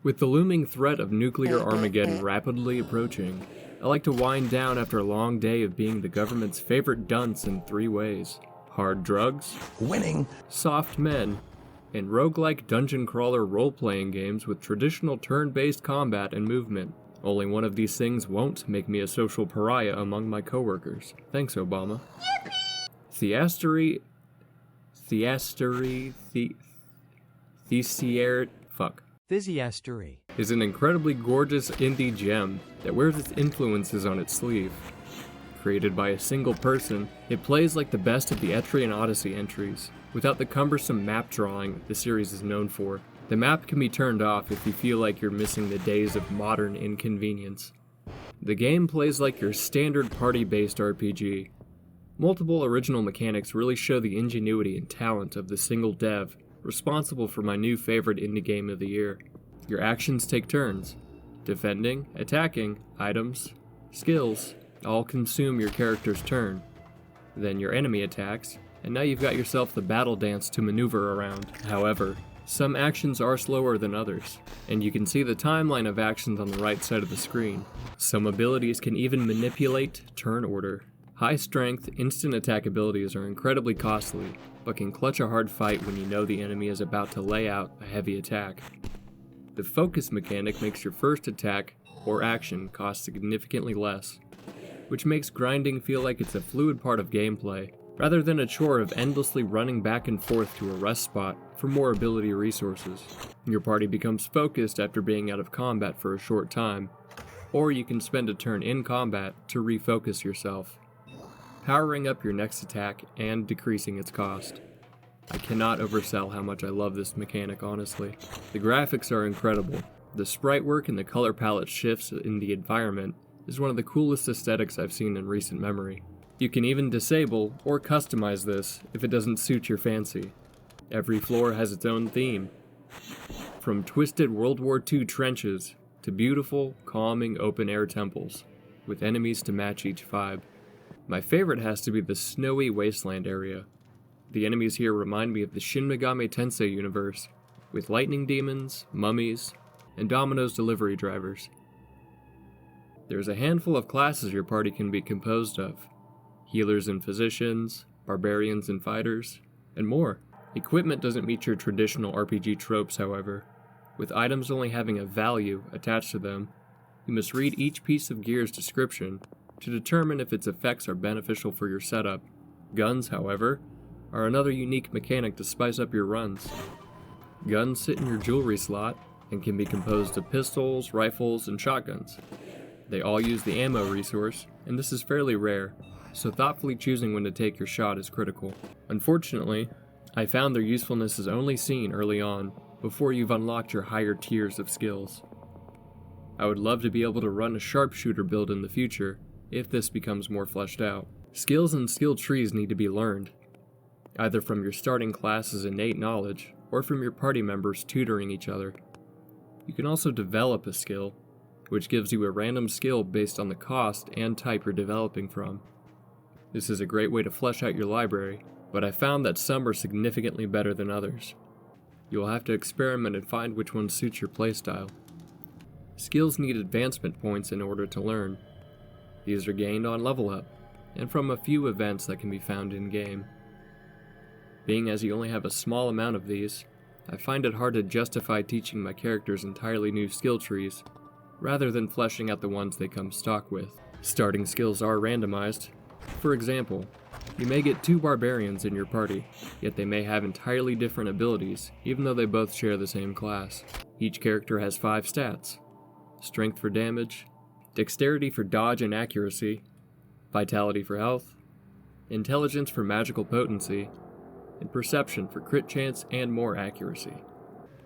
With the looming threat of nuclear Armageddon rapidly approaching, I like to wind down after a long day of being the government's favorite dunce in 3 ways: hard drugs, Winning. soft men, and roguelike dungeon crawler role-playing games with traditional turn-based combat and movement. Only one of these things won't make me a social pariah among my coworkers. Thanks, Obama. Theastery... Physiastery is an incredibly gorgeous indie gem that wears its influences on its sleeve. Created by a single person, it plays like the best of the Etrian Odyssey entries, without the cumbersome map drawing the series is known for. The map can be turned off if you feel like you're missing the days of modern inconvenience. The game plays like your standard party-based RPG. Multiple original mechanics really show the ingenuity and talent of the single dev, responsible for my new favorite indie game of the year. Your actions take turns. Defending, attacking, items, skills, all consume your character's turn. Then your enemy attacks, and now you've got yourself the battle dance to maneuver around. However, some actions are slower than others, and you can see the timeline of actions on the right side of the screen. Some abilities can even manipulate turn order. High strength, instant attack abilities are incredibly costly, but can clutch a hard fight when you know the enemy is about to lay out a heavy attack. The focus mechanic makes your first attack or action cost significantly less, which makes grinding feel like it's a fluid part of gameplay, rather than a chore of endlessly running back and forth to a rest spot for more ability resources. Your party becomes focused after being out of combat for a short time, or you can spend a turn in combat to refocus yourself, powering up your next attack and decreasing its cost. I cannot oversell how much I love this mechanic, honestly. The graphics are incredible. The sprite work and the color palette shifts in the environment is one of the coolest aesthetics I've seen in recent memory. You can even disable or customize this if it doesn't suit your fancy. Every floor has its own theme, from twisted World War II trenches to beautiful, calming open-air temples, with enemies to match each vibe. My favorite has to be the snowy wasteland area. The enemies here remind me of the Shin Megami Tensei universe, with lightning demons, mummies, and Domino's delivery drivers. There's a handful of classes your party can be composed of: healers and physicians, barbarians and fighters, and more. Equipment doesn't meet your traditional RPG tropes, however. With items only having a value attached to them, you must read each piece of gear's description to determine if its effects are beneficial for your setup. Guns, however, are another unique mechanic to spice up your runs. Guns sit in your jewelry slot and can be composed of pistols, rifles, and shotguns. They all use the ammo resource, and this is fairly rare, so thoughtfully choosing when to take your shot is critical. Unfortunately, I found their usefulness is only seen early on, before you've unlocked your higher tiers of skills. I would love to be able to run a sharpshooter build in the future, if this becomes more fleshed out. Skills and skill trees need to be learned, either from your starting class's innate knowledge, or from your party members tutoring each other. You can also develop a skill, which gives you a random skill based on the cost and type you're developing from. This is a great way to flesh out your library, but I found that some are significantly better than others. You will have to experiment and find which one suits your playstyle. Skills need advancement points in order to learn. These are gained on level up, and from a few events that can be found in-game. Being as you only have a small amount of these, I find it hard to justify teaching my characters entirely new skill trees, rather than fleshing out the ones they come stock with. Starting skills are randomized. For example, you may get 2 barbarians in your party, yet they may have entirely different abilities, even though they both share the same class. Each character has 5 stats: strength for damage, dexterity for dodge and accuracy, vitality for health, intelligence for magical potency, and perception for crit chance and more accuracy.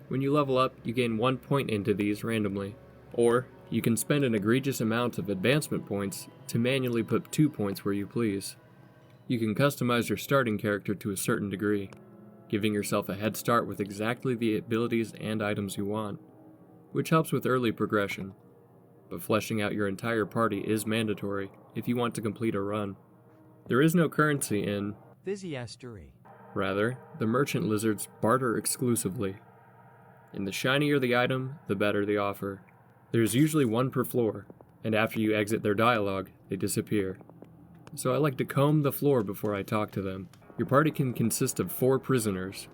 When you level up, you gain 1 point into these randomly, or you can spend an egregious amount of advancement points to manually put 2 points where you please. You can customize your starting character to a certain degree, giving yourself a head start with exactly the abilities and items you want, which helps with early progression. But fleshing out your entire party is mandatory if you want to complete a run. There is no currency in Physiastery. Rather, the merchant lizards barter exclusively. And the shinier the item, the better the offer. There's usually one per floor, and after you exit their dialogue, they disappear. So I like to comb the floor before I talk to them. Your party can consist of 4 prisoners.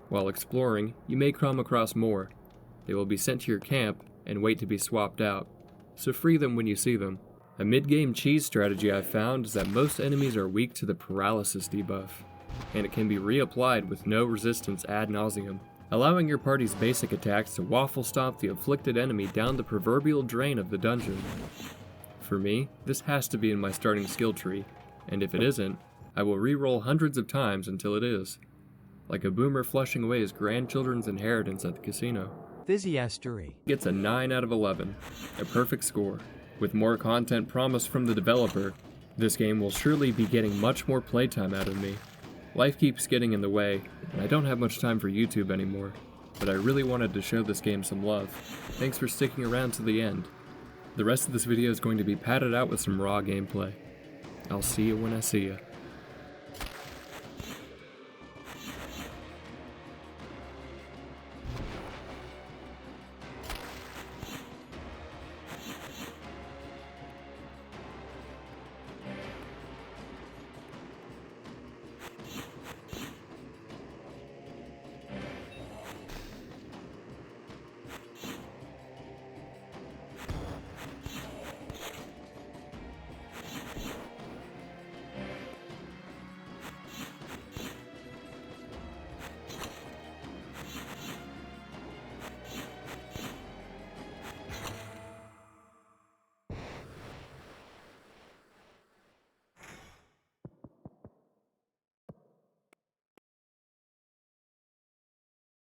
While exploring, you may come across more. They will be sent to your camp and wait to be swapped out, so free them when you see them. A mid-game cheese strategy I've found is that most enemies are weak to the paralysis debuff, and it can be reapplied with no resistance ad nauseum, allowing your party's basic attacks to waffle stomp the afflicted enemy down the proverbial drain of the dungeon. For me, this has to be in my starting skill tree, and if it isn't, I will re-roll hundreds of times until it is. Like a boomer flushing away his grandchildren's inheritance at the casino. Physiastery Gets a 9 out of 11, a perfect score. With more content promised from the developer, this game will surely be getting much more playtime out of me. Life keeps getting in the way, and I don't have much time for YouTube anymore, but I really wanted to show this game some love. Thanks for sticking around to the end. The rest of this video is going to be padded out with some raw gameplay. I'll see you when I see you.